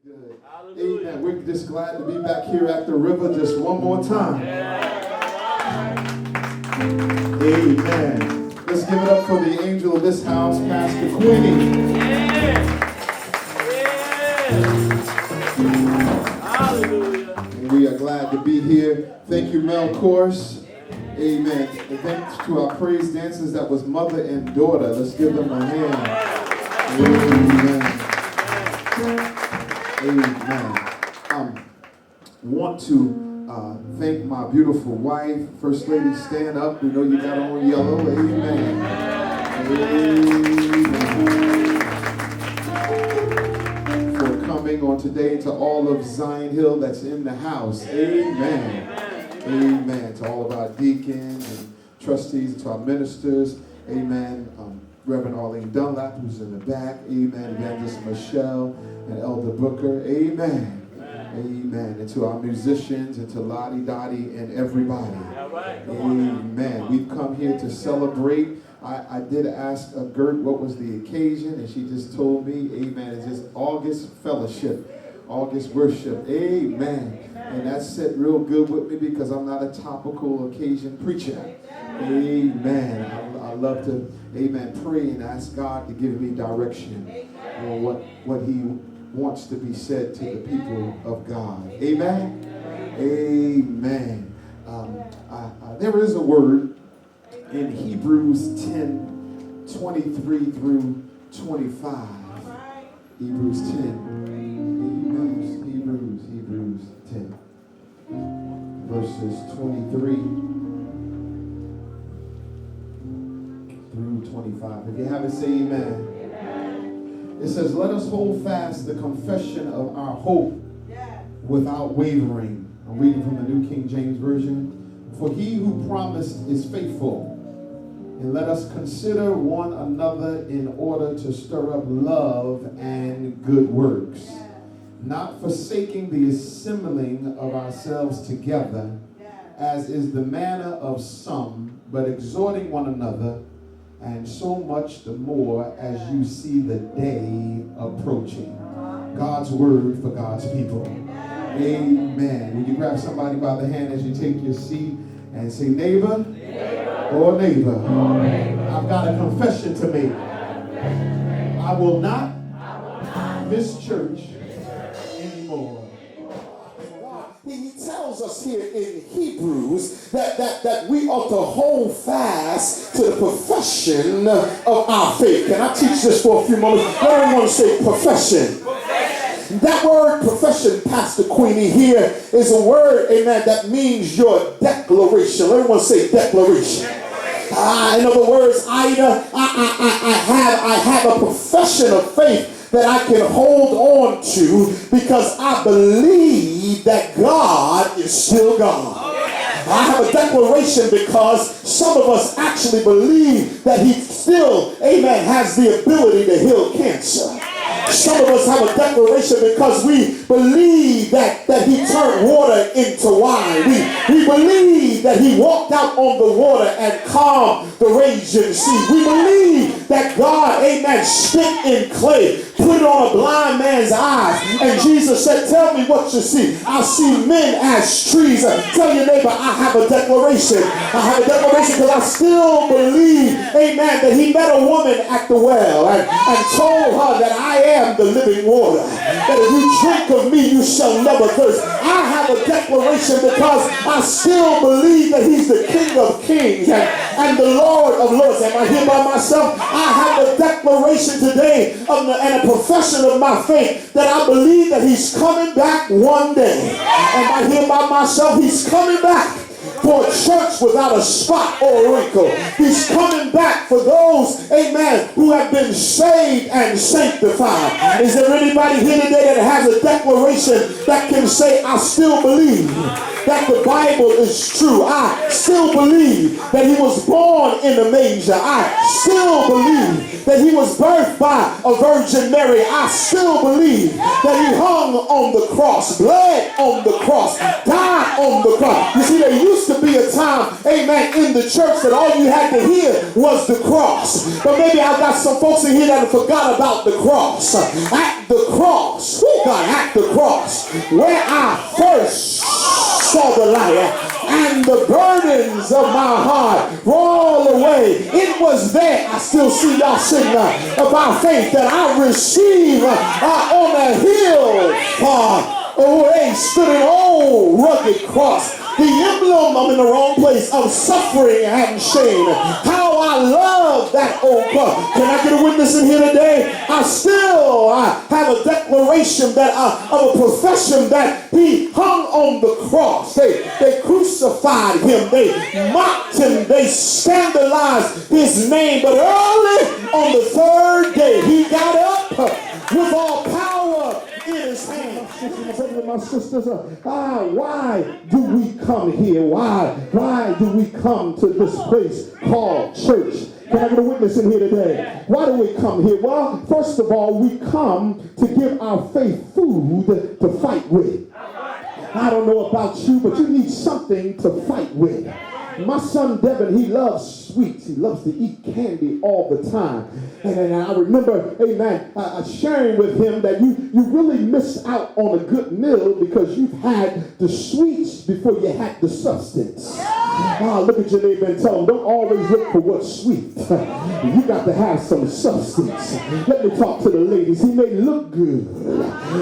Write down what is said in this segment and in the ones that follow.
Good. Amen. We're just glad to be back here at the river just one more time. Amen. Let's give it up for the angel of this house, Pastor Queenie. Hallelujah. And we are glad to be here. Thank you, Mel Course. Amen. And thanks to our praise dancers that was mother and daughter. Let's give them a hand. Amen. Amen. Want to thank my beautiful wife, First Lady. Stand up. We know you got on yellow. Amen. Amen. For coming on today to all of Zion Hill that's in the house. Amen. Amen. To all of our deacons and trustees, to our ministers. Amen. Reverend Arlene Dunlap, who's in the back. Amen. Evangelist Michelle and Elder Booker. Amen. Amen. And to our musicians and to Lottie Dottie and everybody. Amen. We've come here to celebrate. I did ask Gert what was the occasion, and she just told me, amen, it's just August fellowship, August worship. Amen. And that set real good with me because I'm not a topical occasion preacher. Amen. I love to, amen, pray and ask God to give me direction on what He wants to be said to the people of God. Amen. Amen. There is a word in Hebrews 10:23 through 25. Hebrews 10. Hebrews 10. Verses 23 through 25. If you have it, say amen. It says, let us hold fast the confession of our hope without wavering. I'm reading from the New King James Version. For he who promised is faithful. And let us consider one another in order to stir up love and good works, not forsaking the assembling of ourselves together, as is the manner of some, but exhorting one another, and so much the more as you see the day approaching. God's word for God's people. Amen. Will you grab somebody by the hand as you take your seat and say, neighbor, or neighbor, I've got a confession to make. I will not miss church anymore. He tells us here in Hebrews that we ought to hold fast to the profession of our faith. Can I teach this for a few moments? Everyone say profession. That word profession, Pastor Queenie, here is a word, amen, that means your declaration. Everyone say declaration. In other words, I have a profession of faith that I can hold on to because I believe that God is still God. I have a declaration because some of us actually believe that He still, amen, has the ability to heal cancer. Some of us have a declaration because we believe that He turned water into wine. We believe that He walked out on the water and calmed the raging sea. We believe that God, amen, spit in clay, put it on a blind man's eyes, and Jesus said, tell me what you see. I see men as trees. Tell your neighbor, I have a declaration. I have a declaration because I still believe, amen, that He met a woman at the well and told her that I am the living water, that if you drink of me you shall never thirst. I have a declaration because I still believe that He's the King of Kings and the Lord of Lords. Am I here by myself? I have a declaration today and a profession of my faith that I believe that He's coming back one day. Am I here by myself? He's coming back for a church without a spot or a wrinkle. He's coming back for those, amen, who have been saved and sanctified. Is there anybody here today that has a declaration that can say, I still believe that the Bible is true. I still believe that he was born in a manger. I still believe that he was birthed by a Virgin Mary. I still believe that he hung on the cross, bled on the cross, died on the cross. You see, there used to be a time, amen, in the church that all you had to hear was the cross. But maybe I've got some folks in here that have forgot about the cross. At the cross, God, at the cross, where I first saw the light and the burdens of my heart roll away. It was there. I still see y'all sing about faith that I received on a hill far away stood an old rugged cross. The emblem, I'm in the wrong place, of suffering and shame. How I love that old cross. Can I get a witness in here today? I have a declaration that of a profession that he hung on the cross. They crucified him. They mocked him. They scandalized his name. But early on the third day, he got up with all power in his hand. My brothers and my sisters, why do we come here? Why do we come to this place called church? Can I get a witness in here today? Why do we come here? Well, first of all, we come to give our faith food to fight with. I don't know about you, but you need something to fight with. My son Devin, he loves sweets. He loves to eat candy all the time. And I remember, amen, sharing with him that you really miss out on a good meal because you've had the sweets before you had the substance. Look at your neighbor and tell him, don't always look for what's sweet. You got to have some substance. Let me talk to the ladies. He may look good,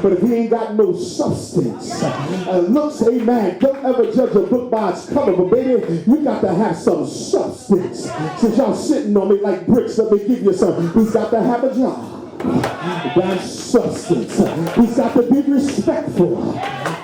but if he ain't got no substance, looks, amen, don't ever judge a book by its cover, but baby, you got to have some substance. Since y'all sitting on me like bricks, let me give you some. He's got to have a job. That's substance. He's got to be respectful.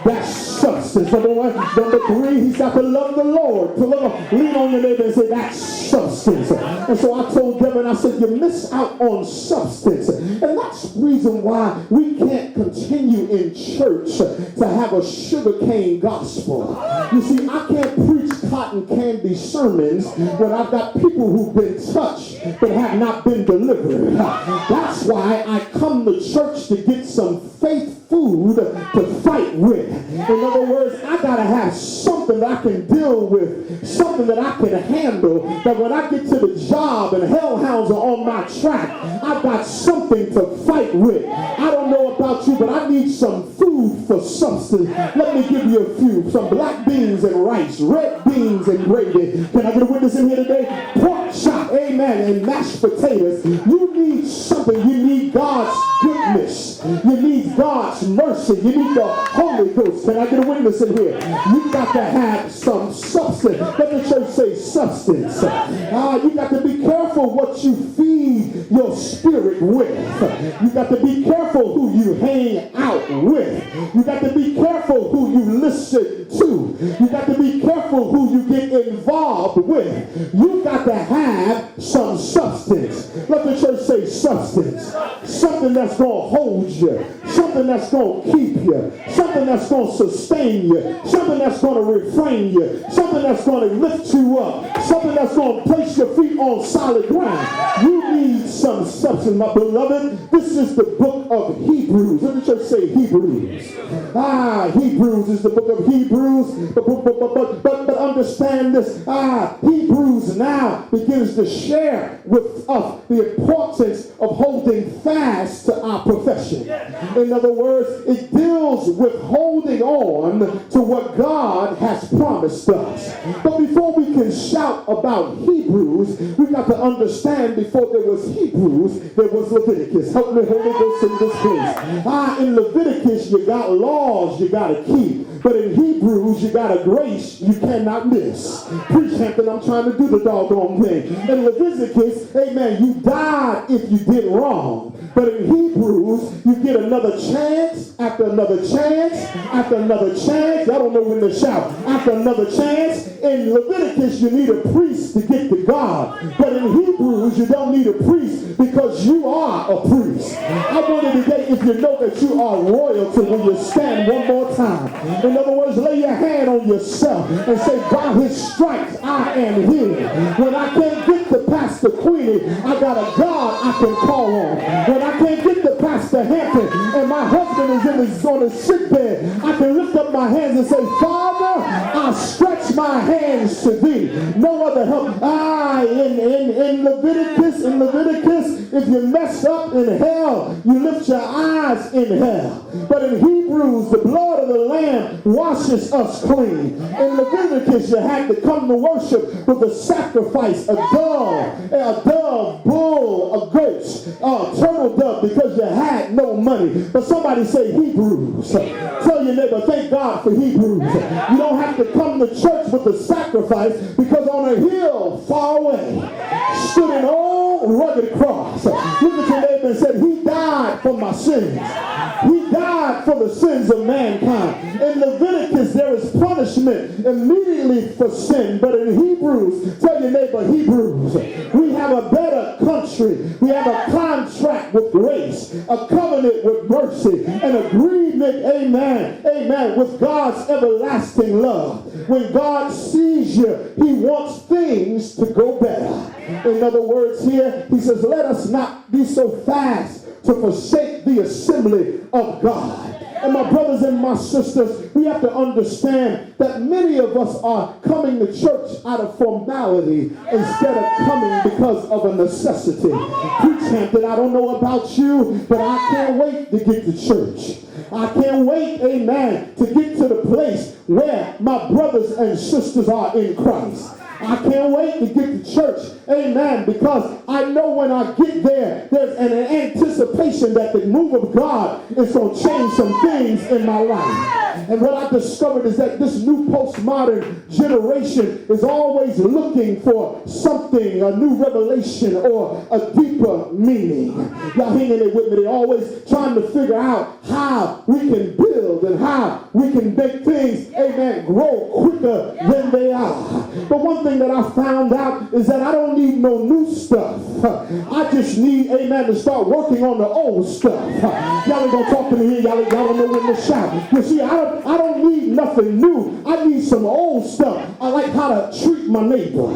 That's substance. Number one. Number three, he's got to love the Lord. To lean on your neighbor and say, that's substance. And so I told Devin, I said, you miss out on substance. And that's the reason why we can't continue in church to have a sugarcane gospel. You see, I can't preach cotton candy sermons when I've got people who've been touched but have not been delivered. That's why I come to church to get some faith food to fight with. In other words, I gotta have something that I can deal with, something that I can handle, that when I get to the job and hellhounds are on my track, I've got something to fight with. I don't know about you, but I need some food for substance. Let me give you a few. Some black beans and rice, red beans and gravy. Can I get a witness in here today? Pork chop, amen, and mashed potatoes. You need something. You need God's goodness. You need God's mercy. You need the Holy Ghost. Can I get a witness in here? You got to have some substance. Let the church say substance. You got to be careful what you feed your spirit with. You got to be careful who you hang out with. You got to be careful who you listen to. You got to be careful who you get involved with. You got to have some substance. Let the church say substance. Something that's going to hold you. Something that's going to keep you. Something that's going to sustain you. Something that's going to refrain you. Something that's going to lift you up. Something that's going to place your feet on solid ground. You need some substance, my beloved. This is the book of Hebrews. Let the church say Hebrews. Hebrews is the book of Hebrews. But understand this. Hebrews now begins to share with us the importance of holding fast to our profession. In other words, it deals with holding on to what God has promised us. But before we can shout about Hebrews, we got to understand before there was Hebrews, there was Leviticus. Help me, Holy Ghost, in this place. In Leviticus, you got laws you got to keep. But in Hebrews, you got a grace you cannot miss. Preach, Hampton, I'm trying to do the doggone thing. In Leviticus, Leviticus, amen, you died if you did wrong. But in Hebrews, you get another chance after another chance after another chance. Y'all don't know when to shout. After another chance. In Leviticus, you need a priest to get to God. But in Hebrews, you don't need a priest because you are a priest. I wonder today if you know that you are royalty when you stand one more time. In other words, lay your hand on yourself and say, by his stripes I am healed. When I can't get to Pastor Queenie, I got a God I can call on. When I can't get to Pastor Hampton and my husband is on his sick bed, I can lift up my hands and say, Father, I stretch my hands to thee. No other help. In Leviticus, if you mess up in hell, you lift your eyes in hell. But in Hebrews, the blood of the Lamb washes us clean. In Leviticus, you had to come to worship with a sacrifice, a dove, bull, a goat, a turtle dove, because you had no money. But somebody say Hebrews. Tell your neighbor, thank God for Hebrews. You don't have to come to church with a sacrifice, because on a hill far away stood an old rugged cross. Look at your neighbor and said, he died for my sins. He died for the sins of mankind. In Leviticus, there is punishment immediately for sin. But in Hebrews, tell your neighbor, Hebrews, we have a better country. We have a contract with grace, a covenant with mercy, an agreement, amen, with God's everlasting love. When God sees you, he wants things to go better. In other words here, he says, let us not be so fast to forsake the assembly of God. And my brothers and my sisters, we have to understand that many of us are coming to church out of formality instead of coming because of a necessity. Preach, Hampton, I don't know about you, but I can't wait to get to church. I can't wait, amen, to get to the place where my brothers and sisters are in Christ. I can't wait to get to church, amen, because I know when I get there, there's an anticipation that the move of God is going to change some things in my life. And what I discovered is that this new postmodern generation is always looking for something, a new revelation or a deeper meaning. Y'all hanging there with me? They're always trying to figure out how we can build and how we can make things, amen, grow quicker than they are. But one thing that I found out is that I don't need no new stuff. I just need, amen, to start working on the old stuff. Y'all ain't gonna talk to me here. Y'all don't know when to shout. You see, I don't need nothing new. I need some old stuff. I like how to treat my neighbor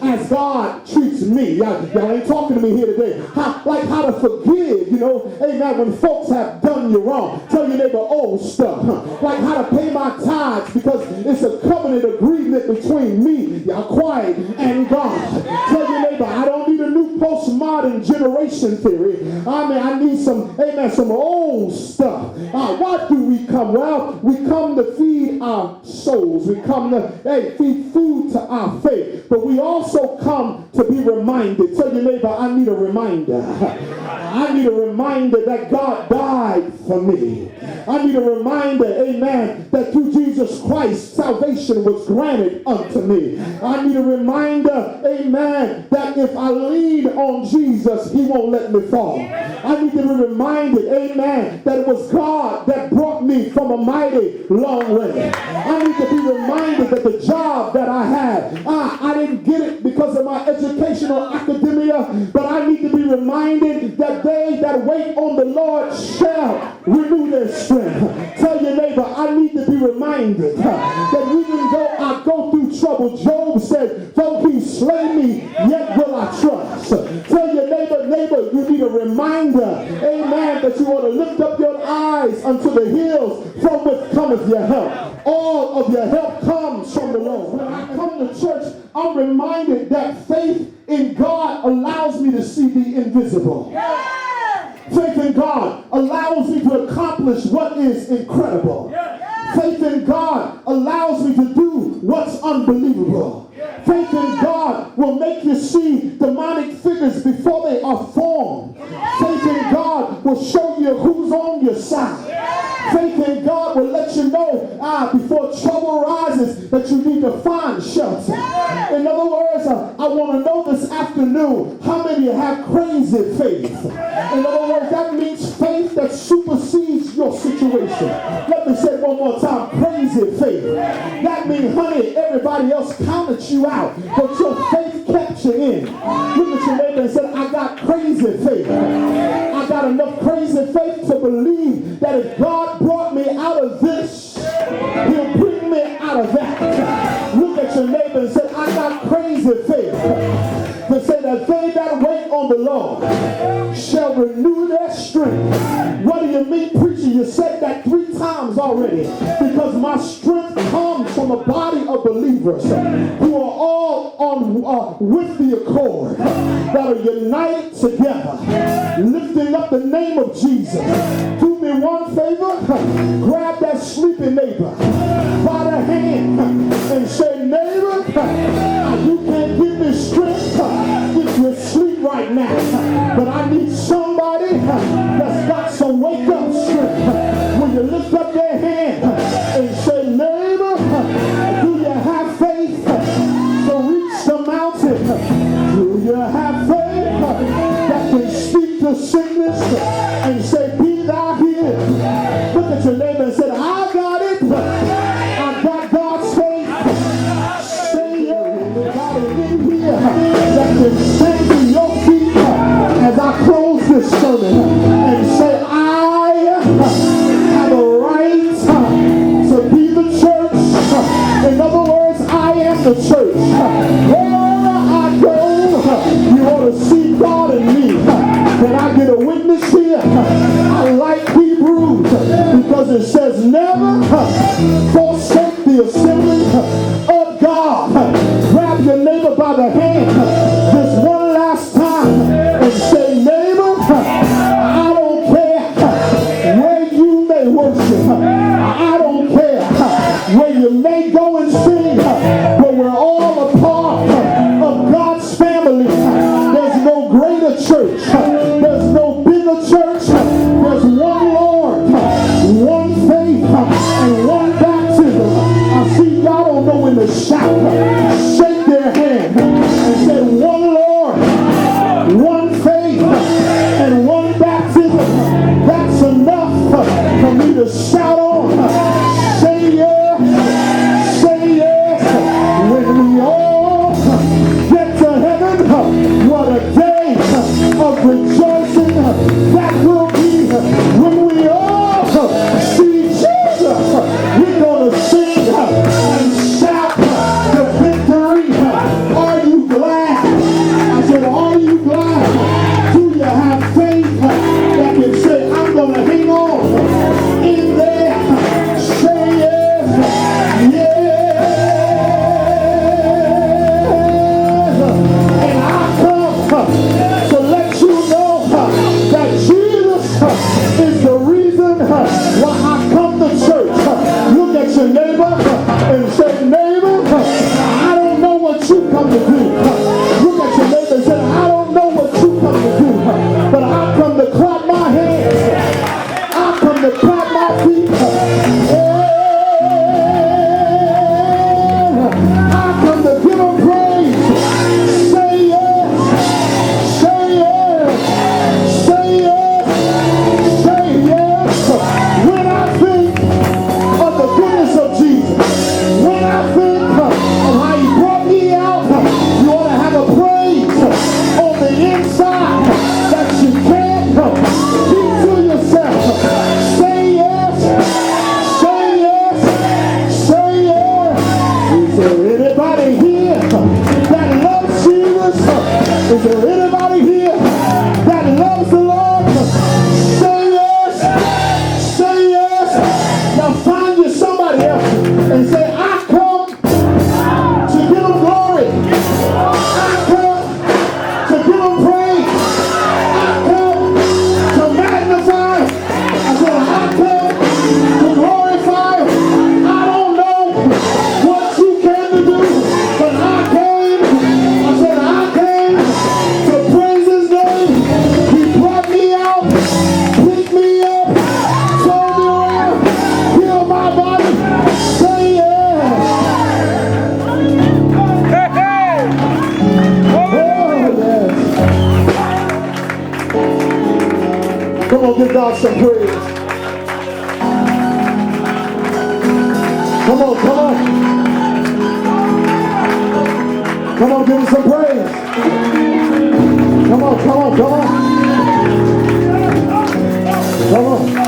as God treats me. Y'all ain't talking to me here today. Like how to forgive, amen, when folks have done you wrong. Tell your neighbor old stuff. Like how to pay my tithes, because it's a covenant agreement between me, y'all quiet, and God. Tell your neighbor, I don't need a new postmodern generation theory. I need some old stuff. Why do we come? Well, we come to feed our souls. We come to feed food to our faith. But we also come to be reminded. Tell your neighbor, I need a reminder. I need a reminder that God died for me. I need a reminder, amen, that through Jesus Christ, salvation was granted unto me. I need a reminder, amen, that if I lean on Jesus, he won't let me fall. I need to be reminded, amen, that it was God that brought me from a mighty long way. I need to be reminded that the job that I had, I didn't get it because of my educational academia, but I need to be reminded that they that wait on the Lord shall renew their strength. Tell your neighbor, I need to be reminded that even though I go through trouble, Job said, though he slay me, yet will I trust. Tell your neighbor, you need a reminder, amen, that you ought to lift up your eyes unto the hills from which cometh your help. All of your help comes from the Lord. When I come to church, I'm reminded that faith in God allows me to see the invisible. Faith in God allows me to accomplish what is incredible. Faith in God allows me to do what's unbelievable. Faith in God will make you see demonic figures before they are formed. Faith in God will show you who's on your side. Faith in God will let you know before trouble rises that you need to find shelter. In other words, says, I want to know this afternoon how many have crazy faith. In other words, that means faith that supersedes your situation. Let me say it one more time, crazy faith. That means, honey, everybody else counted you out, but your faith kept you in. Look at your neighbor and say, I got crazy faith. I got enough crazy faith to believe that if God brought me out of this, he'll bring me out of that. Look at your neighbor and say, I got crazy faith. To say that they that wait on the Lord shall renew their strength. What do you mean, preacher? You said that 3 times already. Because my strength comes from a body of believers who are all on with the accord, that are united together, lifting up the name of Jesus. Do me one favor, grab that sleeping neighbor by the hand and say, neighbor, you can't give me strength if you sleep right now, but I need somebody that's got some wake up strength. When you lift up their hand and say, neighbor, do you have faith to reach the mountain? Do you have faith that can speak to sickness and say, be thou healed? Look at your neighbor and say, I got it. I got God's faith. Say it. Got it in here that can stand to your feet as I close this sermon and say, I have a right to be the church. In other words, I am the church. Wherever I go, you ought to see God in me. Can I get a witness here? I like Hebrews because it says never forsake the assembly of God. Grab your neighbor by the hand this one last time and say, neighbor, I don't care where you may worship. I don't care where you may go and sing, but we're all a part of God's family. There's no greater church. There's no bigger church. There's one Lord, one faith, and one baptism. I see y'all don't know when to shout. Shake their hand and say, one Lord, one faith, and one baptism. That's enough for me to shout on. Say yes, say yes. When we all get to heaven, what a day of rejoicing that will be. When we all see Jesus, we're going to sing and shout the victory. Are you glad? I said, are you glad? Do you have faith that can say, I'm going to hang on in there? Say yes, yes. And I come to let you know that Jesus is the reason why I come to church. Look at your neighbor and say, neighbor, I don't know what you come to do. Look at your neighbor and say, I don't know what you come to do, but I come to clap my hands. I come to clap my feet. I come to give him praise. Say yes. Say on, give God some praise. Come on, come on. Come on, give him some praise. Come on, come on, come on. Come on.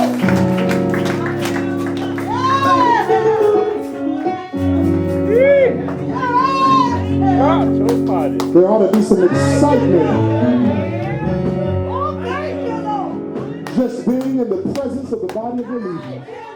There ought to be some excitement just being in the presence of the body of believers.